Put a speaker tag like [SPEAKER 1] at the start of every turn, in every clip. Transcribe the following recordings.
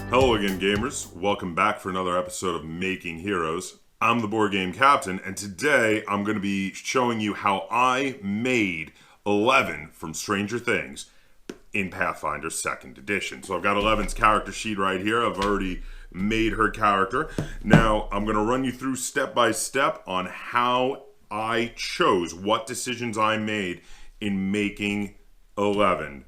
[SPEAKER 1] Hello again, gamers. Welcome back for another episode of Making Heroes. I'm the Board Game Captain, and today I'm going to be showing you how I made 11 from Stranger Things in Pathfinder 2nd Edition. So I've got 11's character sheet right here. I've already made her character. Now I'm going to run you through step by step on how I chose, what decisions I made in making 11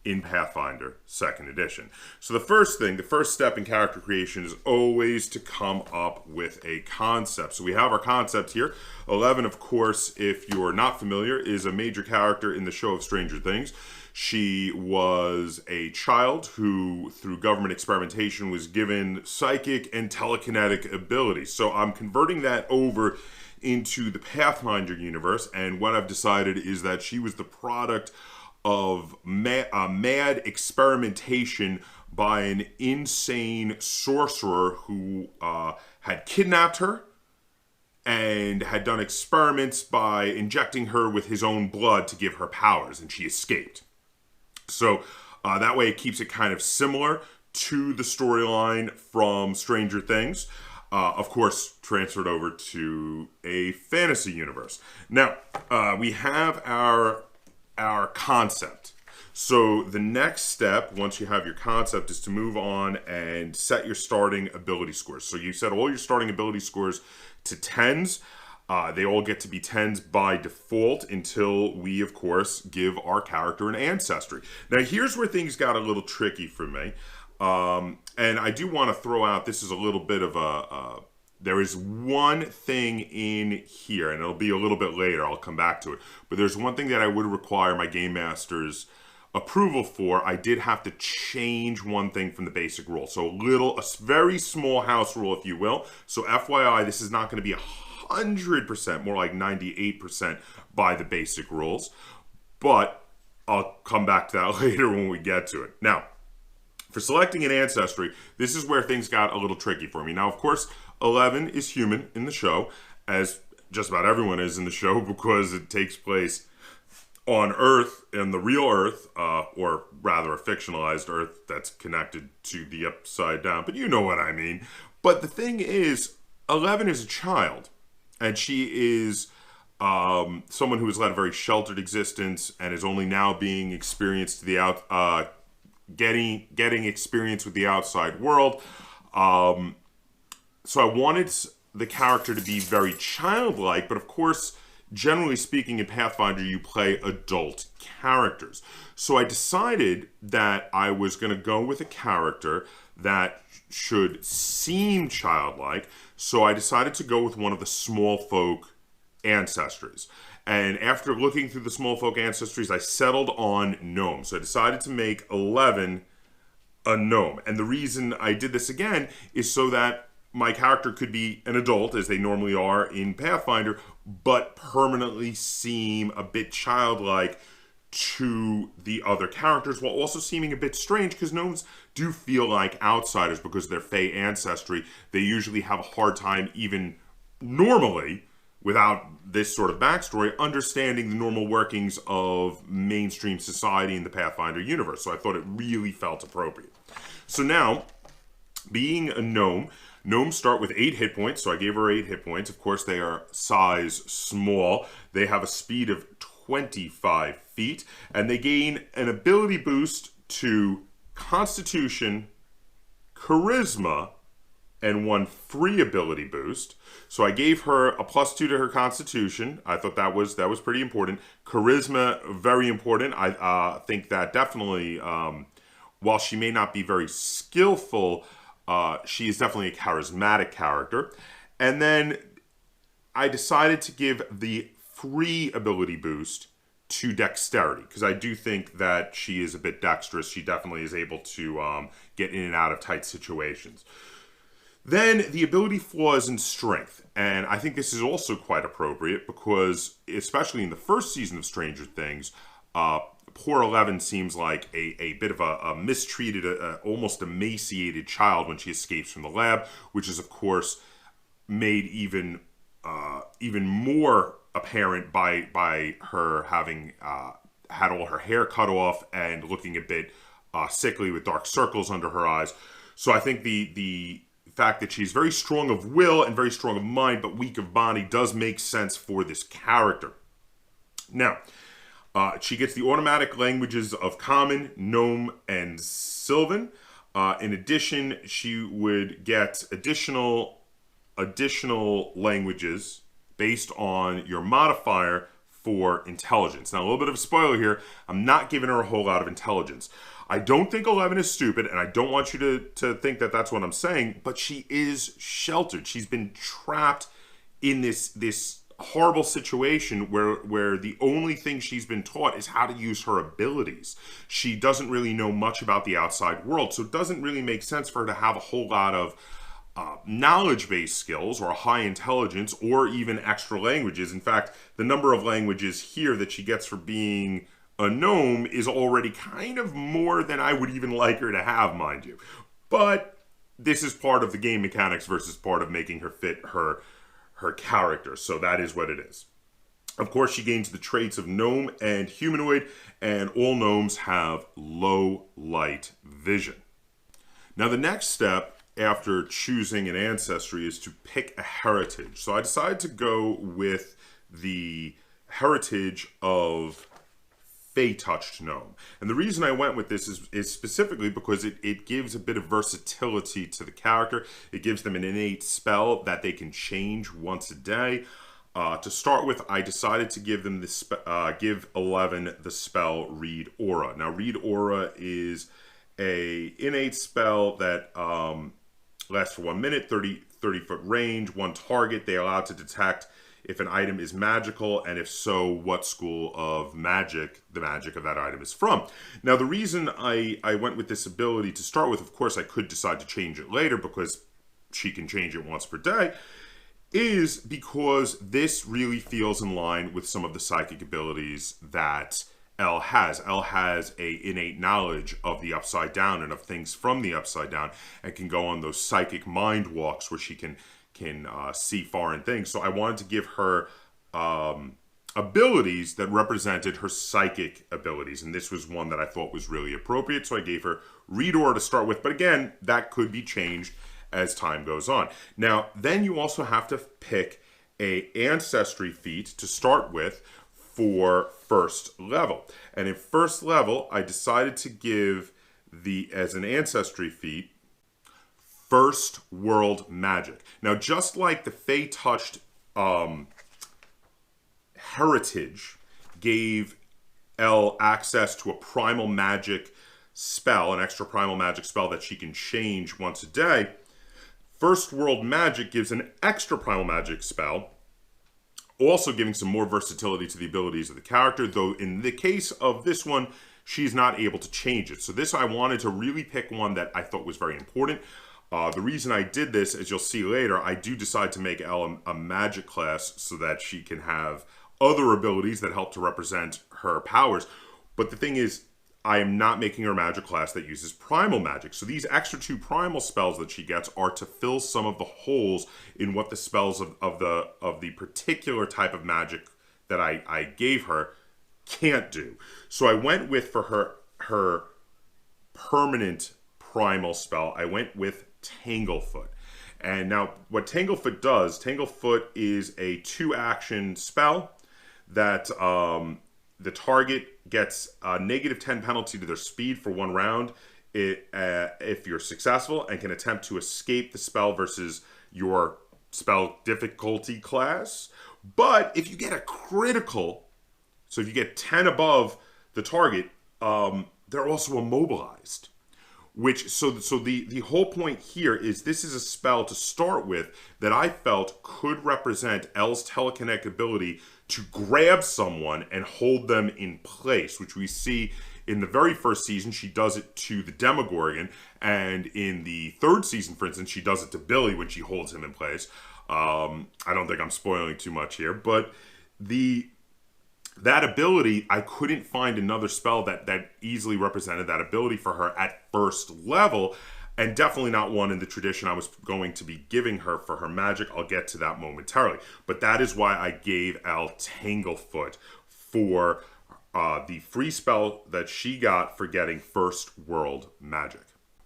[SPEAKER 1] in Pathfinder 2nd Edition. So the first step in character creation is always to come up with a concept. So we have our concept here. 11, of course, if you're not familiar, is a major character in the show of Stranger Things. She was a child who, through government experimentation, was given psychic and telekinetic abilities. So I'm converting that over into the Pathfinder universe, and what I've decided is that she was the product of mad experimentation by an insane sorcerer who had kidnapped her and had done experiments by injecting her with his own blood to give her powers, and she escaped. So that way it keeps it kind of similar to the storyline from Stranger Things. Of course, transferred over to a fantasy universe. Now, we have our concept. So the next step, once you have your concept, is to move on and set your starting ability scores. So you set all your starting ability scores to 10s. They all get to be 10s by default until we, of course, give our character an ancestry. Now, here's where things got a little tricky for me. And I do want to throw out, this is a little bit of there is one thing in here, and it'll be a little bit later, I'll come back to it, but there's one thing that I would require my Game Master's approval for. I did have to change one thing from the basic rule. So a very small house rule, if you will. So FYI, this is not going to be 100%, more like 98% by the basic rules, but I'll come back to that later when we get to it. Now, for selecting an ancestry, this is where things got a little tricky for me. Now, of course, 11 is human in the show, as just about everyone is in the show, because it takes place on Earth, in the real Earth, or rather a fictionalized Earth that's connected to the Upside Down, but you know what I mean. But the thing is, 11 is a child, and she is someone who has led a very sheltered existence and is only now being experienced to the getting experience with the outside world. So I wanted the character to be very childlike, but of course, generally speaking, in Pathfinder, you play adult characters. So I decided that I was going to go with a character that should seem childlike. So I decided to go with one of the small folk ancestries. And after looking through the small folk ancestries, I settled on gnomes. So I decided to make 11 a gnome. And the reason I did this again is so that my character could be an adult, as they normally are in Pathfinder, but permanently seem a bit childlike to the other characters, while also seeming a bit strange, because gnomes do feel like outsiders because of their Fey ancestry. They usually have a hard time, even normally, without this sort of backstory, understanding the normal workings of mainstream society in the Pathfinder universe. So I thought it really felt appropriate. So now, being a gnome, gnomes start with 8 hit points, so I gave her 8 hit points. Of course, they are size small. They have a speed of 25 feet, and they gain an ability boost to Constitution, Charisma, and 1 free ability boost. So I gave her a +2 to her Constitution. I thought that was pretty important. Charisma, very important. I think that definitely, while she may not be very skillful, she is definitely a charismatic character. And then I decided to give the free ability boost to Dexterity, because I do think that she is a bit dexterous. She definitely is able to get in and out of tight situations. Then the ability flaws in Strength, and I think this is also quite appropriate because, especially in the first season of Stranger Things, poor 11 seems like a bit of a mistreated, almost emaciated child when she escapes from the lab, which is, of course, made even more apparent by her having had all her hair cut off and looking a bit sickly with dark circles under her eyes. So I think the fact that she's very strong of will and very strong of mind, but weak of body, does make sense for this character. Now, she gets the automatic languages of Common, Gnome, and Sylvan. In addition, she would get additional languages based on your modifier for intelligence. Now, a little bit of a spoiler here. I'm not giving her a whole lot of intelligence. I don't think 11 is stupid, and I don't want you to think that that's what I'm saying, but she is sheltered. She's been trapped in this horrible situation where the only thing she's been taught is how to use her abilities. She doesn't really know much about the outside world, so it doesn't really make sense for her to have a whole lot of knowledge-based skills or a high intelligence or even extra languages. In fact, the number of languages here that she gets for being a gnome is already kind of more than I would even like her to have, mind you. But this is part of the game mechanics versus part of making her fit her character, so that is what it is. Of course, she gains the traits of gnome and humanoid, and all gnomes have low light vision. Now, the next step after choosing an ancestry is to pick a heritage. So I decided to go with the heritage of Fey-touched gnome. And the reason I went with this is specifically because it gives a bit of versatility to the character. It gives them an innate spell that they can change once a day. To start with, I decided to give them give 11 the spell Read Aura. Now, Read Aura is a innate spell that lasts for 1 minute, 30-foot range, one target. They allow it to detect if an item is magical, and if so, what school of magic the magic of that item is from. Now, the reason I went with this ability to start with, of course, I could decide to change it later because she can change it once per day, is because this really feels in line with some of the psychic abilities that Elle has. Elle has a innate knowledge of the Upside Down and of things from the Upside Down, and can go on those psychic mind walks where she can see foreign things. So I wanted to give her abilities that represented her psychic abilities, and this was one that I thought was really appropriate, so I gave her Read Aura to start with, but again, that could be changed as time goes on. Now, then you also have to pick a Ancestry feat to start with for first level. And in first level, I decided to give as an Ancestry feat, First World Magic. Now, just like the Fey-touched heritage gave Elle access to a primal magic spell, an extra primal magic spell that she can change once a day, First World Magic gives an extra primal magic spell, also giving some more versatility to the abilities of the character, though in the case of this one, she's not able to change it. So this, I wanted to really pick one that I thought was very important. The reason I did this, as you'll see later, I do decide to make Elle a magic class so that she can have other abilities that help to represent her powers. But the thing is, I am not making her a magic class that uses primal magic. So these extra 2 primal spells that she gets are to fill some of the holes in what the spells of the particular type of magic that I gave her can't do. So I went with, for her permanent primal spell, I went with Tanglefoot. And now what Tanglefoot does, Tanglefoot is a 2-action spell that the target gets a -10 penalty to their speed for 1 round if you're successful, and can attempt to escape the spell versus your spell difficulty class. But if you get a critical, so if you get 10 above the target, they're also immobilized. So the whole point here is this is a spell to start with that I felt could represent Elle's telekinetic ability to grab someone and hold them in place, which we see in the very first season. She does it to the Demogorgon, and in the 3rd season, for instance, she does it to Billy when she holds him in place. I don't think I'm spoiling too much here, but that ability, I couldn't find another spell that easily represented that ability for her at first level, and definitely not one in the tradition I was going to be giving her for her magic. I'll get to that momentarily. But that is why I gave Elle Tanglefoot for the free spell that she got for getting First World Magic.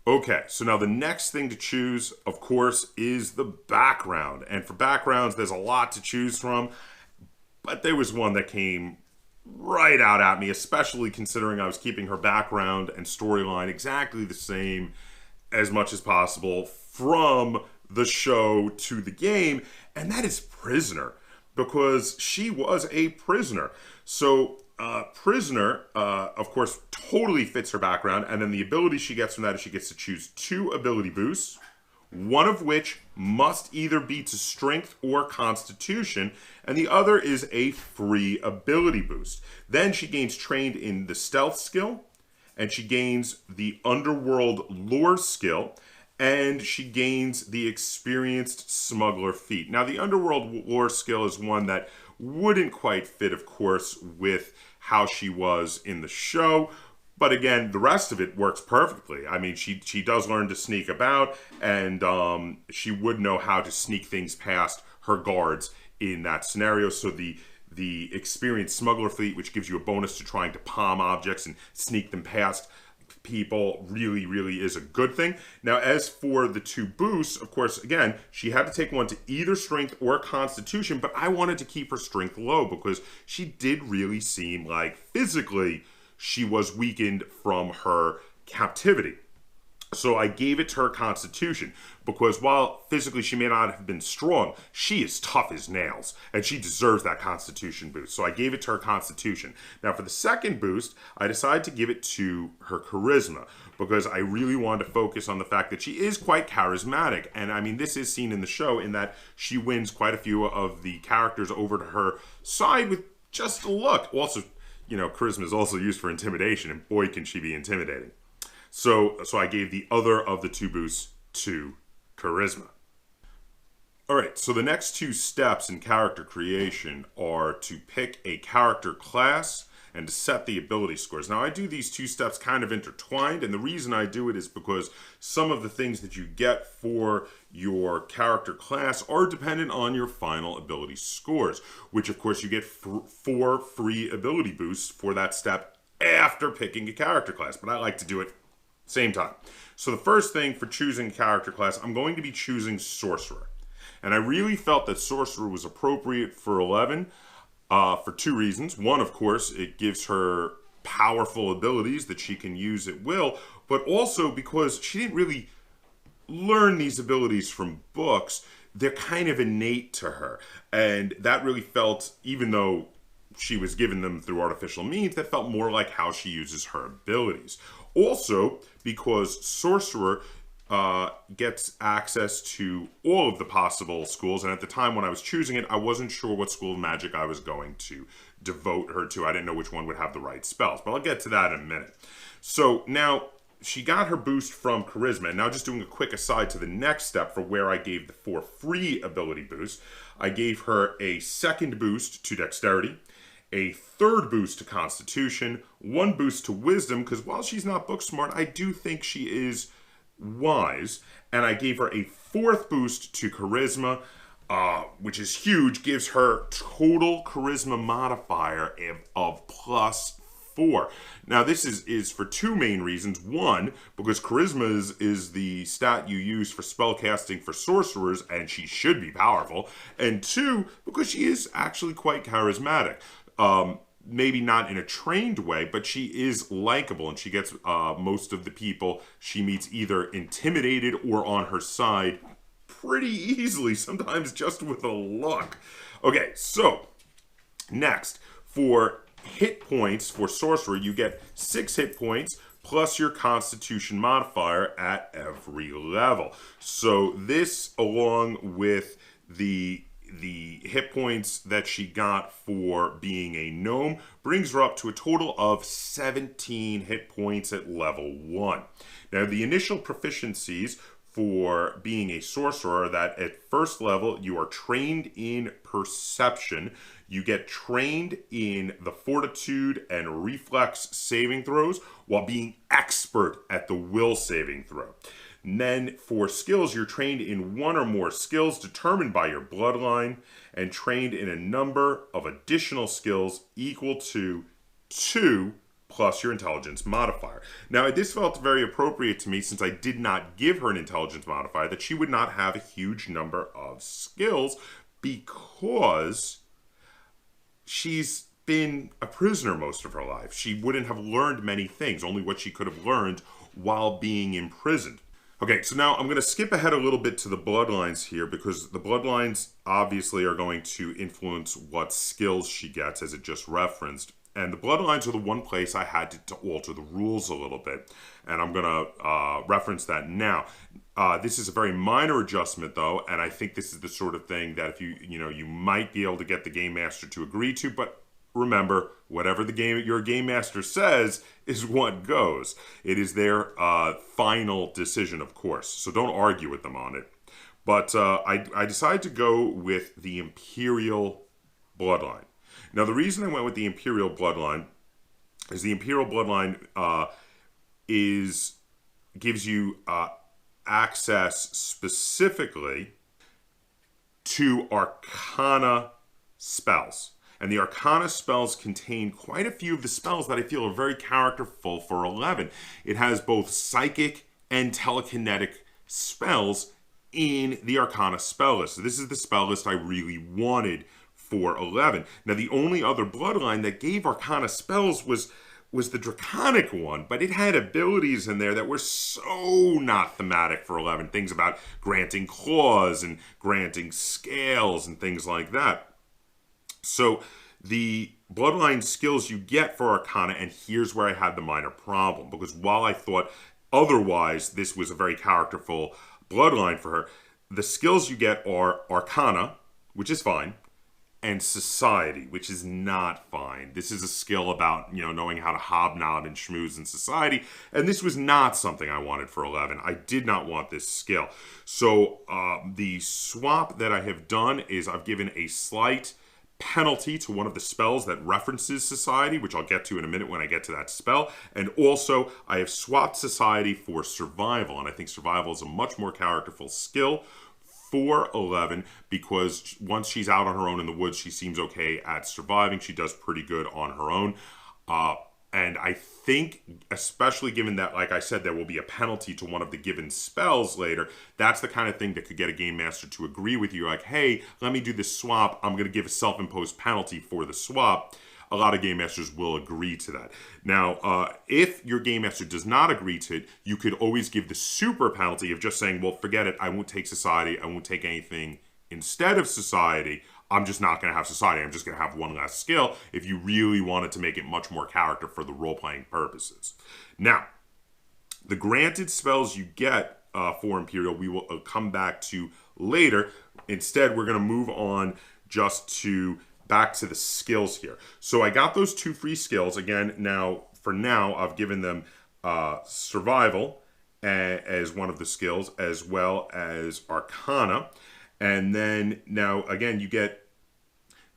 [SPEAKER 1] Okay, so now the next thing to choose, of course, is the background. And for backgrounds, there's a lot to choose from, but there was one that came right out at me, especially considering I was keeping her background and storyline exactly the same as much as possible from the show to the game, and that is Prisoner, because she was a prisoner. So Prisoner, of course, totally fits her background, and then the ability she gets from that is she gets to choose 2 ability boosts, one of which must either be to Strength or Constitution, and the other is a free ability boost. Then she gains Trained in the Stealth skill, and she gains the Underworld Lore skill, and she gains the Experienced Smuggler feat. Now, the Underworld Lore skill is one that wouldn't quite fit, of course, with how she was in the show. But again, the rest of it works perfectly. I mean, she does learn to sneak about, and she would know how to sneak things past her guards in that scenario. So the Experienced Smuggler feat, which gives you a bonus to trying to palm objects and sneak them past people, really, really is a good thing. Now, as for the 2 boosts, of course, again, she had to take one to either Strength or Constitution, but I wanted to keep her Strength low because she did really seem like physically she was weakened from her captivity. So I gave it to her Constitution, because while physically she may not have been strong, she is tough as nails, and she deserves that Constitution boost. So I gave it to her Constitution. Now for the second boost, I decided to give it to her Charisma, because I really wanted to focus on the fact that she is quite charismatic. And I mean, this is seen in the show in that she wins quite a few of the characters over to her side with just a look. Also, you know, Charisma is also used for intimidation, and boy, can she be intimidating. So I gave the other of the 2 boosts to Charisma. All right, so the next 2 steps in character creation are to pick a character class and to set the ability scores. Now, I do these 2 steps kind of intertwined, and the reason I do it is because some of the things that you get for your character class are dependent on your final ability scores, which of course you get 4 free ability boosts for that step after picking a character class, but I like to do it same time. So the first thing for choosing a character class, I'm going to be choosing Sorcerer. And I really felt that Sorcerer was appropriate for 11 for 2 reasons. One, of course, it gives her powerful abilities that she can use at will, but also because she didn't really learn these abilities from books. They're kind of innate to her. And that really felt, even though she was given them through artificial means, that felt more like how she uses her abilities. Also, because Sorcerer gets access to all of the possible schools, and at the time when I was choosing it, I wasn't sure what school of magic I was going to devote her to. I didn't know which one would have the right spells, but I'll get to that in a minute. So now, she got her boost from Charisma, and now just doing a quick aside to the next step for where I gave the 4 free ability boosts, I gave her a second boost to Dexterity, a 3rd boost to Constitution, 1 boost to Wisdom, because while she's not book smart, I do think she is wise, and I gave her a 4th boost to Charisma, which is huge, gives her total Charisma modifier of +4. Now this is for 2 main reasons. One, because Charisma is the stat you use for spellcasting for sorcerers, and she should be powerful. And 2, because she is actually quite charismatic. Maybe not in a trained way, but she is likable, and she gets most of the people she meets either intimidated or on her side pretty easily, sometimes just with a look. Okay, so next, for hit points for Sorcerer, you get 6 hit points plus your Constitution modifier at every level. So this, along with the hit points that she got for being a gnome, brings her up to a total of 17 hit points at level 1. Now, the initial proficiencies for being a sorcerer are that at first level, you are trained in perception. You get trained in the fortitude and reflex saving throws while being expert at the will saving throw. And then for skills, you're trained in 1 or more skills determined by your bloodline and trained in a number of additional skills equal to 2 plus your intelligence modifier. Now, this felt very appropriate to me since I did not give her an intelligence modifier, that she would not have a huge number of skills because she's been a prisoner most of her life. She wouldn't have learned many things, only what she could have learned while being imprisoned. Okay, so now I'm going to skip ahead a little bit to the bloodlines here because the bloodlines obviously are going to influence what skills she gets, as it just referenced. And the bloodlines are the one place I had to alter the rules a little bit. And I'm going to reference that now. This is a very minor adjustment, though, and I think this is the sort of thing that if you might be able to get the game master to agree to, but remember, whatever your game master says is what goes. It is their final decision, of course, so don't argue with them on it. But I decided to go with the Imperial Bloodline. Now, the reason I went with the Imperial Bloodline is the Imperial Bloodline gives you access specifically to Arcana spells. And the Arcana spells contain quite a few of the spells that I feel are very characterful for 11. It has both psychic and telekinetic spells in the Arcana spell list. So this is the spell list I really wanted for 11. Now, the only other bloodline that gave Arcana spells was the Draconic one, but it had abilities in there that were so not thematic for 11. Things about granting claws and granting scales and things like that. So the bloodline skills you get for Arcana, and here's where I had the minor problem, because while I thought otherwise this was a very characterful bloodline for her, the skills you get are Arcana, which is fine, and Society, which is not fine. This is a skill about, knowing how to hobnob and schmooze in society, and this was not something I wanted for 11. I did not want this skill. So the swap that I have done is I've given a slight penalty to one of the spells that references Society, which I'll get to in a minute when I get to that spell. And also, I have swapped Society for Survival, and I think Survival is a much more characterful skill for 11 because once she's out on her own in the woods, she seems okay at surviving. She does pretty good on her own. And I think, especially given that, like I said, there will be a penalty to one of the given spells later, that's the kind of thing that could get a game master to agree with you. Like, hey, let me do this swap. I'm going to give a self-imposed penalty for the swap. A lot of game masters will agree to that. Now, if your game master does not agree to it, you could always give the super penalty of just saying, well, forget it. I won't take Society. I won't take anything instead of Society. I'm just not going to have Society. I'm just going to have one less skill if you really wanted to make it much more character for the role-playing purposes. Now, the granted spells you get for Imperial, we will come back to later. Instead, we're going to move on back to the skills here. So I got those 2 free skills. Again, for now, I've given them Survival as one of the skills, as well as Arcana. And then now, again, you get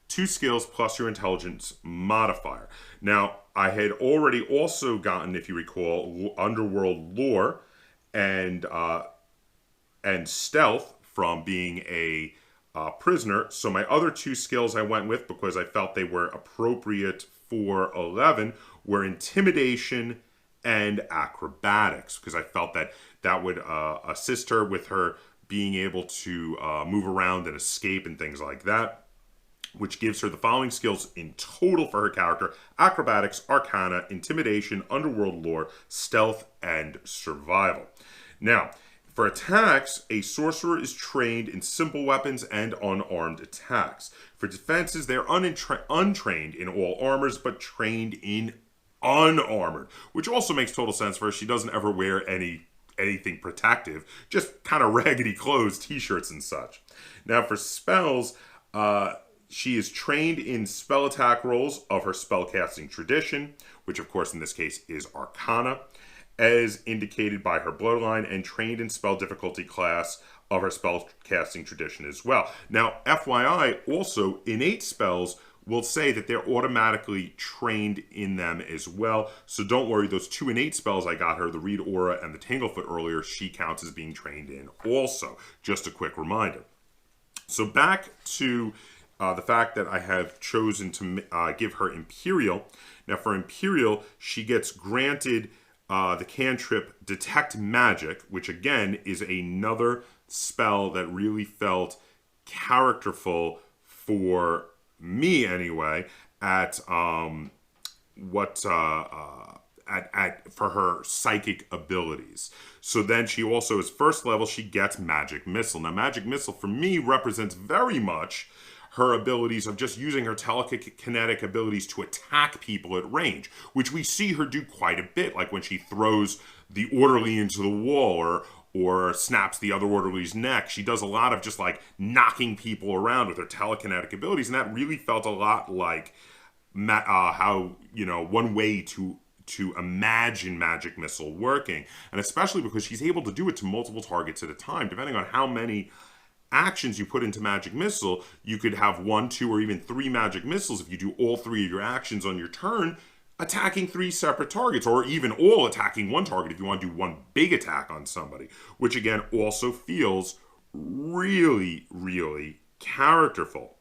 [SPEAKER 1] 2 skills plus your intelligence modifier. Now, I had already also gotten, if you recall, Underworld Lore and Stealth from being a prisoner. So my other 2 skills I went with, because I felt they were appropriate for 11, were Intimidation and Acrobatics, because I felt that would assist her with her being able to move around and escape and things like that, which gives her the following skills in total for her character: Acrobatics, Arcana, Intimidation, Underworld Lore, Stealth, and Survival. Now, for attacks, a Sorcerer is trained in simple weapons and unarmed attacks. For defenses, they're untrained in all armors, but trained in unarmored, which also makes total sense for her. She doesn't ever wear anything protective, just kind of raggedy clothes, t-shirts and such. Now for spells, she is trained in spell attack rolls of her spellcasting tradition, which of course in this case is Arcana, as indicated by her bloodline, and trained in spell difficulty class of her spellcasting tradition as well. Now, FYI, also innate spells will say that they're automatically trained in them as well. So don't worry, those 2 innate spells I got her, the Read Aura and the Tanglefoot earlier, she counts as being trained in also. Just a quick reminder. So back to the fact that I have chosen to give her Imperial. Now for Imperial, she gets granted the cantrip Detect Magic, which again is another spell that really felt characterful for me anyway at for her psychic abilities. So then she also, as first level, she gets Magic Missile. Now Magic Missile for me represents very much her abilities of just using her telekinetic abilities to attack people at range, which we see her do quite a bit, like when she throws the orderly into the wall or snaps the other orderly's neck. She does a lot of just like knocking people around with her telekinetic abilities, and that really felt a lot like how, you know, one way to imagine Magic Missile working, and especially because she's able to do it to multiple targets at a time. Depending on how many actions you put into Magic Missile, you could have 1, 2, or even 3 Magic Missiles if you do all 3 of your actions on your turn, attacking 3 separate targets, or even all attacking 1 target if you want to do 1 big attack on somebody, which again also feels really, really characterful.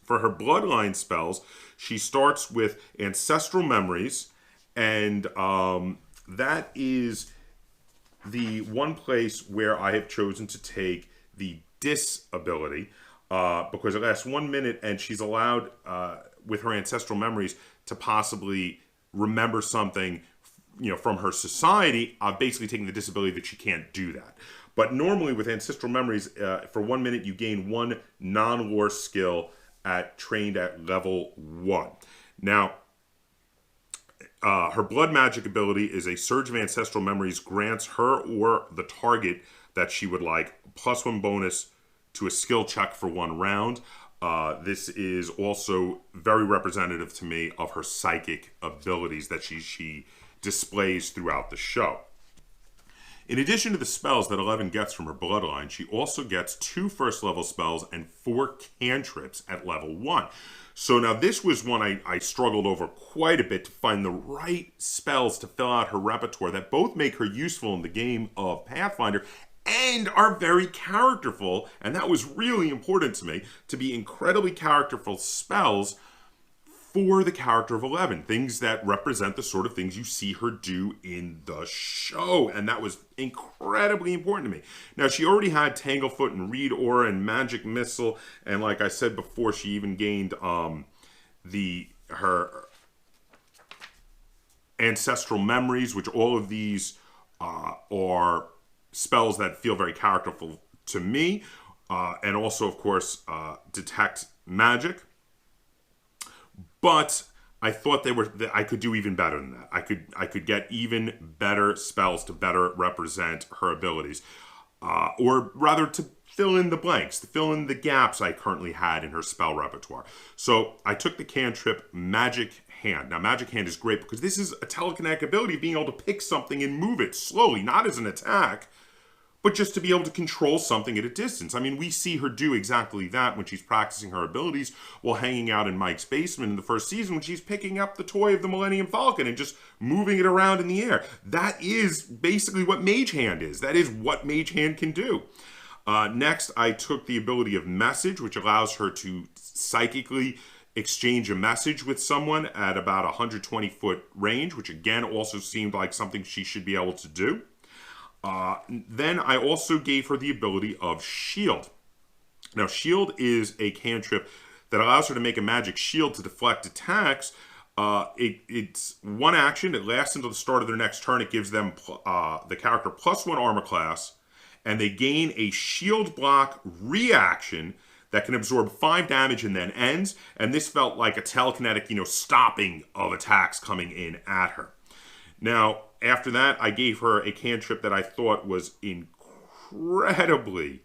[SPEAKER 1] For her Bloodline spells, she starts with Ancestral Memories, and that is the one place where I have chosen to take the disability because it lasts 1 minute, and she's allowed with her Ancestral Memories to possibly remember something, you know, from her society. Basically taking the disability that she can't do that. But normally with Ancestral Memories, for 1 minute you gain 1 non-lore skill trained at level 1. Now her Blood Magic ability is a Surge of Ancestral Memories, grants her or the target that she would like +1 bonus to a skill check for 1 round. This is also very representative to me of her psychic abilities that she displays throughout the show. In addition to the spells that 11 gets from her Bloodline, she also gets 2 first level spells and 4 cantrips at level 1. So now this was one I struggled over quite a bit to find the right spells to fill out her repertoire that both make her useful in the game of Pathfinder and are very characterful, and that was really important to me, to be incredibly characterful spells for the character of 11, things that represent the sort of things you see her do in the show, and that was incredibly important to me. Now, she already had Tanglefoot and Read Aura and Magic Missile, and like I said before, she even gained her Ancestral Memories, which all of these are spells that feel very characterful to me, and also, of course, Detect Magic. But I thought I could do even better than that. I could get even better spells to better represent her abilities, or rather to fill in the blanks, to fill in the gaps I currently had in her spell repertoire. So I took the cantrip Magic Hand. Now, Magic Hand is great because this is a telekinetic ability of being able to pick something and move it slowly, not as an attack, but just to be able to control something at a distance. I mean, we see her do exactly that when she's practicing her abilities while hanging out in Mike's basement in the first season, when she's picking up the toy of the Millennium Falcon and just moving it around in the air. That is basically what Mage Hand is. That is what Mage Hand can do. Next, I took the ability of Message, which allows her to psychically exchange a message with someone at about 120-foot range, which again also seemed like something she should be able to do. Then I also gave her the ability of Shield. Now, Shield is a cantrip that allows her to make a magic shield to deflect attacks. It's 1 action. It lasts until the start of their next turn. It gives them the character +1 armor class, and they gain a shield block reaction that can absorb 5 damage and then ends. And this felt like a telekinetic, stopping of attacks coming in at her. Now, after that, I gave her a cantrip that I thought was incredibly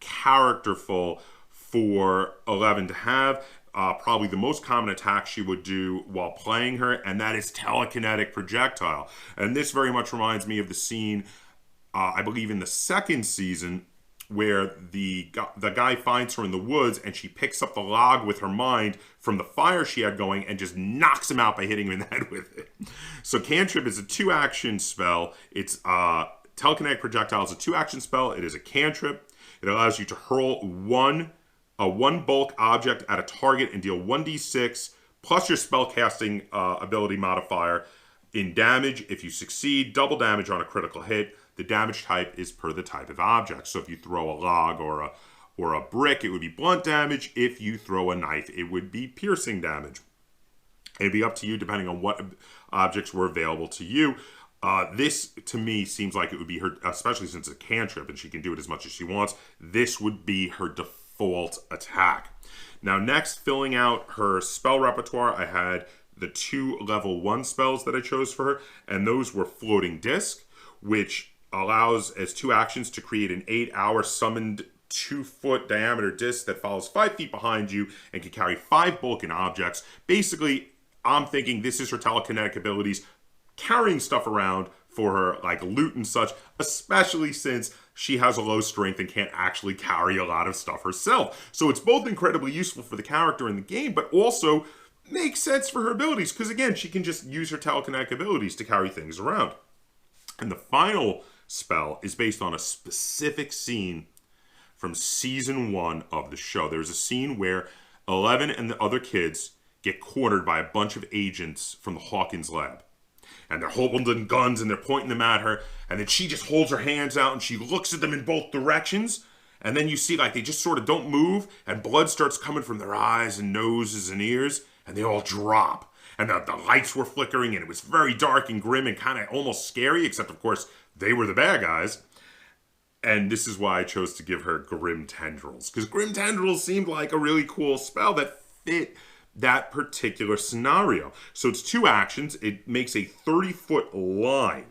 [SPEAKER 1] characterful for 11 to have. Probably the most common attack she would do while playing her, and that is Telekinetic Projectile. And this very much reminds me of the scene, I believe in the 2nd season, where the guy finds her in the woods and she picks up the log with her mind from the fire she had going and just knocks him out by hitting him in the head with it. So Cantrip is a 2-action spell. It's Telekinetic Projectile is a 2-action spell. It is a cantrip. It allows you to hurl 1 a 1 bulk object at a target and deal 1d6 plus your spellcasting ability modifier in damage. If you succeed, double damage on a critical hit. The damage type is per the type of object. So if you throw a log or a brick, it would be blunt damage. If you throw a knife, it would be piercing damage. It'd be up to you depending on what objects were available to you. This, to me, seems like it would be her, especially since it's a cantrip and she can do it as much as she wants, this would be her default attack. Now, next, filling out her spell repertoire, I had the 2 level 1 spells that I chose for her, and those were Floating Disc, which allows, as 2 actions, to create an 8-hour summoned 2-foot diameter disc that follows 5 feet behind you and can carry 5 bulk objects. Basically, I'm thinking this is her telekinetic abilities, carrying stuff around for her, like loot and such, especially since she has a low strength and can't actually carry a lot of stuff herself. So it's both incredibly useful for the character in the game, but also makes sense for her abilities, because again, she can just use her telekinetic abilities to carry things around. And the final spell is based on a specific scene from season 1 of the show. There's a scene where 11 and the other kids get cornered by a bunch of agents from the Hawkins lab. And they're holding guns and they're pointing them at her. And then she just holds her hands out and she looks at them in both directions. And then you see like they just sort of don't move. And blood starts coming from their eyes and noses and ears. And they all drop. And the lights were flickering and it was very dark and grim and kind of almost scary. Except, of course, they were the bad guys. And this is why I chose to give her Grim Tendrils. Because Grim Tendrils seemed like a really cool spell that fit that particular scenario. So it's 2 actions. It makes a 30-foot line.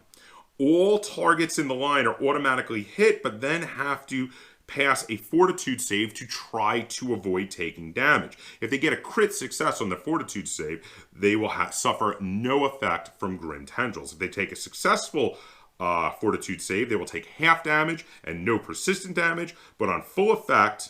[SPEAKER 1] All targets in the line are automatically hit, but then have to pass a fortitude save to try to avoid taking damage. If they get a crit success on the fortitude save, they will suffer no effect from Grim Tendrils. If they take a successful fortitude save, they will take half damage and no persistent damage, but on full effect,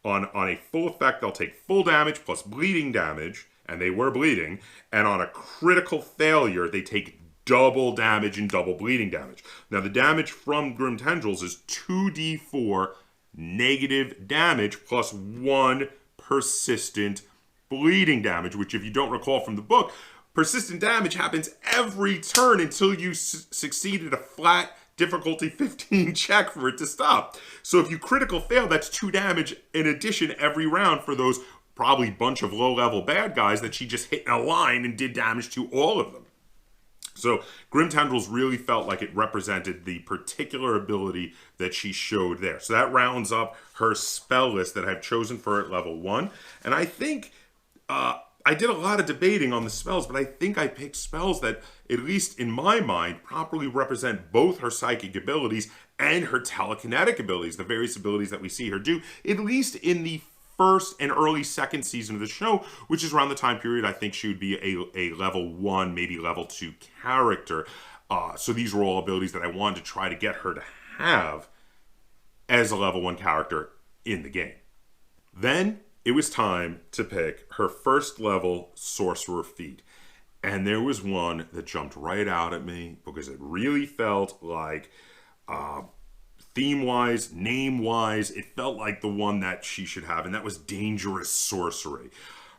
[SPEAKER 1] on a full effect, they'll take full damage plus bleeding damage, and they were bleeding, and on a critical failure, they take double damage and double bleeding damage. Now, the damage from Grim Tendrils is 2d4 negative damage plus 1 persistent bleeding damage, which, if you don't recall from the book, persistent damage happens every turn until you succeeded a flat difficulty 15 check for it to stop. So if you critical fail, that's 2 damage in addition every round for those probably bunch of low-level bad guys that she just hit in a line and did damage to all of them. So Grim Tendrils really felt like it represented the particular ability that she showed there. So that rounds up her spell list that I've chosen for her at level 1. And I think I did a lot of debating on the spells, but I think I picked spells that, at least in my mind, properly represent both her psychic abilities and her telekinetic abilities, the various abilities that we see her do, at least in the first and early second season of the show, which is around the time period I think she would be a level 1, maybe level 2 character. So these were all abilities that I wanted to try to get her to have as a level 1 character in the game. Then it was time to pick her first level Sorcerer feat. And there was one that jumped right out at me because it really felt like, theme-wise, name-wise, it felt like the one that she should have, and that was Dangerous Sorcery.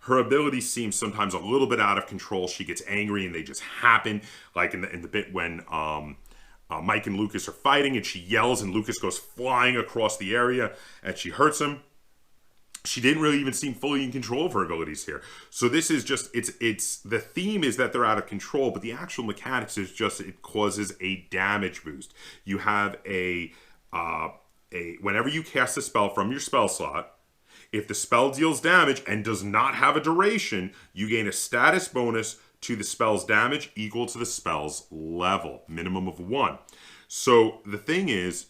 [SPEAKER 1] Her abilities seem sometimes a little bit out of control. She gets angry and they just happen, like in the bit when Mike and Lucas are fighting and she yells and Lucas goes flying across the area and she hurts him. She didn't really even seem fully in control of her abilities here. So this is just, it's the theme is that they're out of control, but the actual mechanics is just, it causes a damage boost. You have whenever you cast a spell from your spell slot, if the spell deals damage and does not have a duration, you gain a status bonus to the spell's damage equal to the spell's level, minimum of 1. So the thing is,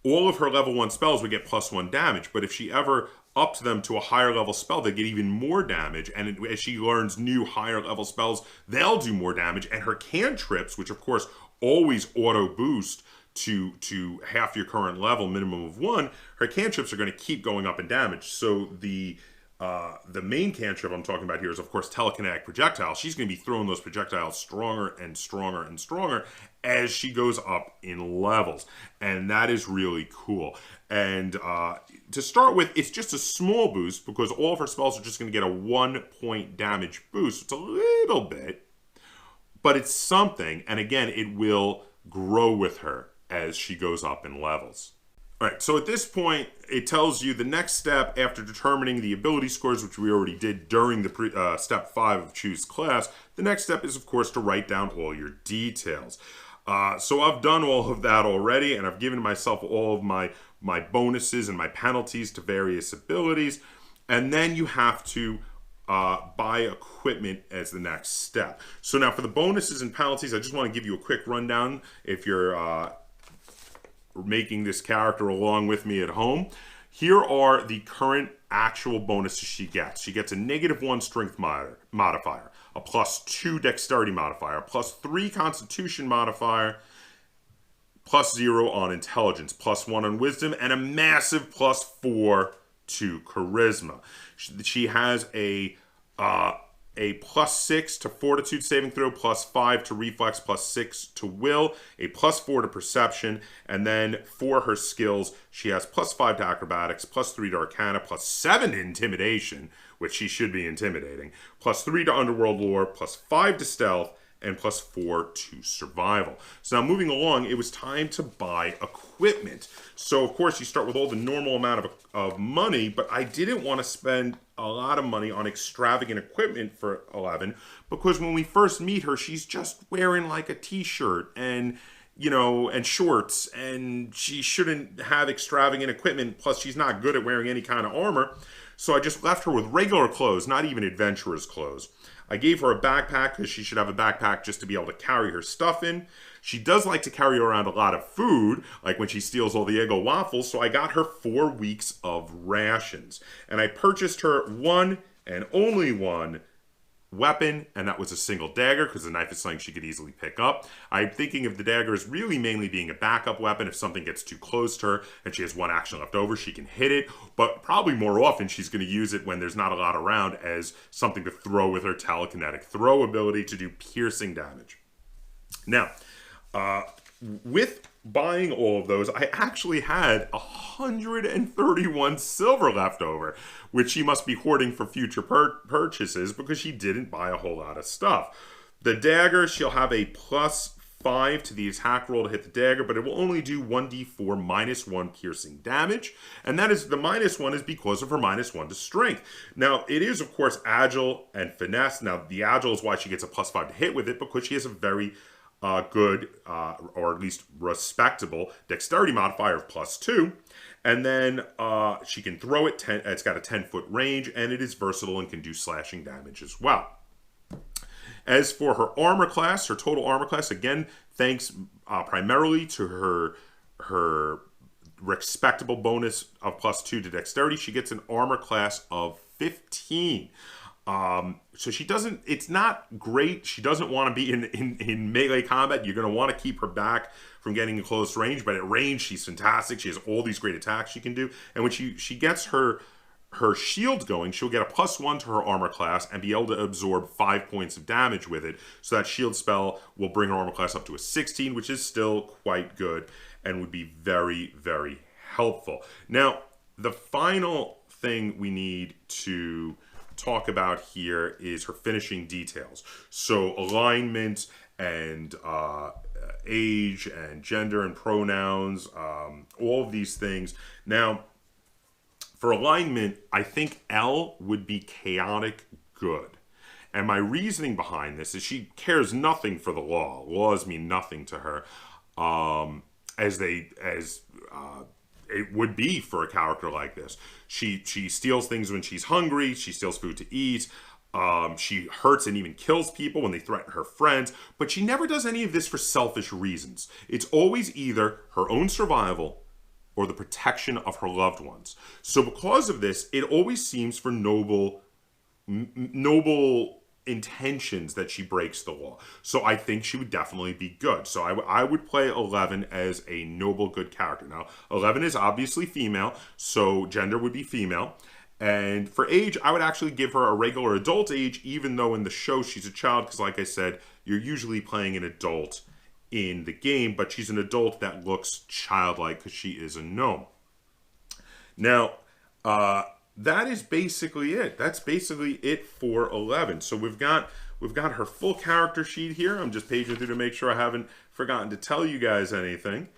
[SPEAKER 1] all of her level 1 spells would get +1 damage, but if she ever upped them to a higher level spell, they get even more damage, and as she learns new higher level spells, they'll do more damage, and her cantrips, which of course always auto boost to half your current level, minimum of 1, her cantrips are going to keep going up in damage. So the main cantrip I'm talking about here is, of course, Telekinetic Projectile. She's going to be throwing those projectiles stronger and stronger and stronger as she goes up in levels. And that is really cool. And to start with, it's just a small boost because all of her spells are just going to get a 1-point damage boost. It's a little bit, but it's something. And again, it will grow with her as she goes up in levels. All right, so at this point, it tells you the next step after determining the ability scores, which we already did during the step 5 of choose class. The next step is, of course, to write down all your details. So I've done all of that already, and I've given myself all of my bonuses and my penalties to various abilities. And then you have to buy equipment as the next step. So now for the bonuses and penalties, I just want to give you a quick rundown if you're making this character along with me at home. Here are the current actual bonuses she gets. She gets a -1 strength modifier, a +2 dexterity modifier, a +3 constitution modifier, +0 on intelligence, +1 on wisdom, and a massive +4 to charisma. She has a +6 to fortitude saving throw, +5 to reflex, +6 to will, a +4 to perception, and then for her skills, she has +5 to acrobatics, +3 to arcana, +7 to intimidation, which she should be intimidating, +3 to underworld lore, +5 to stealth, and +4 to survival. So now moving along, it was time to buy equipment. So of course you start with all the normal amount of money, but I didn't want to spend a lot of money on extravagant equipment for 11 because when we first meet her, she's just wearing like a t-shirt and and shorts, and she shouldn't have extravagant equipment. Plus she's not good at wearing any kind of armor. So I just left her with regular clothes, not even adventurer's clothes. I gave her a backpack because she should have a backpack just to be able to carry her stuff in. She does like to carry around a lot of food, like when she steals all the Eggo waffles, so I got her 4 weeks of rations. And I purchased her one and only one weapon, and that was a single dagger, because the knife is something she could easily pick up. I'm thinking of the dagger as really mainly being a backup weapon. If something gets too close to her and she has one action left over, she can hit it, but probably more often she's going to use it when there's not a lot around as something to throw with her telekinetic throw ability to do piercing damage. Now, with buying all of those, I actually had 131 silver left over, which she must be hoarding for future purchases because she didn't buy a whole lot of stuff. The dagger, she'll have a +5 to the attack roll to hit the dagger, but it will only do 1d4 -1 piercing damage, and that is the -1 is because of her -1 to strength. Now, it is, of course, agile and finesse. Now, the agile is why she gets a +5 to hit with it, because she has a very good, or at least respectable, dexterity modifier of +2. And then she can throw it, it's got a 10-foot range, and it is versatile and can do slashing damage as well. As for her armor class, her total armor class, again, thanks primarily to her respectable bonus of +2 to dexterity, she gets an armor class of 15. So she doesn't, it's not great. She doesn't want to be in melee combat. You're going to want to keep her back from getting in close range, but at range, she's fantastic. She has all these great attacks she can do. And when she gets her shield going, she'll get a +1 to her armor class and be able to absorb 5 points of damage with it. So that shield spell will bring her armor class up to a 16, which is still quite good and would be very, very helpful. Now, the final thing we need to talk about here is her finishing details. So alignment and age and gender and pronouns, all of these things. Now, for alignment, I think L would be chaotic good. And my reasoning behind this is she cares nothing for the law. Laws mean nothing to her, as it would be for a character like this. She steals things when she's hungry. She steals food to eat. She hurts and even kills people when they threaten her friends. But she never does any of this for selfish reasons. It's always either her own survival or the protection of her loved ones. So because of this, it always seems for noble intentions that she breaks the law. So I think she would definitely be good. So I would play 11 as a noble, good character. Now, 11 is obviously female, so gender would be female. And for age, I would actually give her a regular adult age, even though in the show she's a child, because like I said, you're usually playing an adult in the game, but she's an adult that looks childlike because she is a gnome. Now, that is basically it. That's basically it for 11. So we've got her full character sheet here. I'm just paging through to make sure I haven't forgotten to tell you guys anything.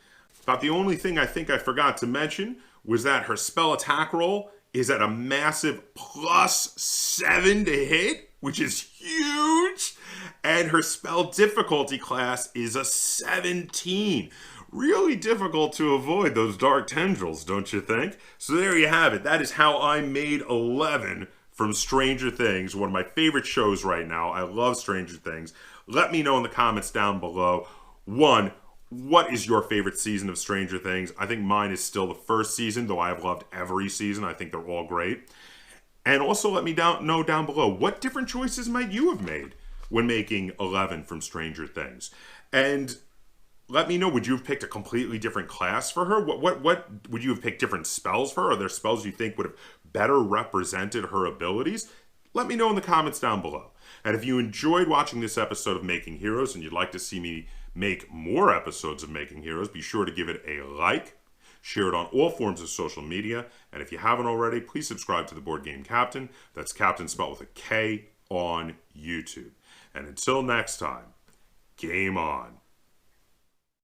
[SPEAKER 1] About the only thing I think I forgot to mention was that her spell attack roll is at a massive +7 to hit, which is huge. And her spell difficulty class is a 17. Really difficult to avoid those dark tendrils, don't you think? So there you have it. That is how I made 11 from Stranger Things, one of my favorite shows right now. I love Stranger Things. Let me know in the comments down below. One, what is your favorite season of Stranger Things? I think mine is still the first season, though I have loved every season. I think they're all great. And also let me know down below, what different choices might you have made when making 11 from Stranger Things? And let me know, would you have picked a completely different class for her? What would you have picked different spells for her? Are there spells you think would have better represented her abilities? Let me know in the comments down below. And if you enjoyed watching this episode of Making Heroes and you'd like to see me make more episodes of Making Heroes, be sure to give it a like, share it on all forms of social media, and if you haven't already, please subscribe to the Board Game Kaptain. That's Captain spelled with a K on YouTube. And until next time, game on.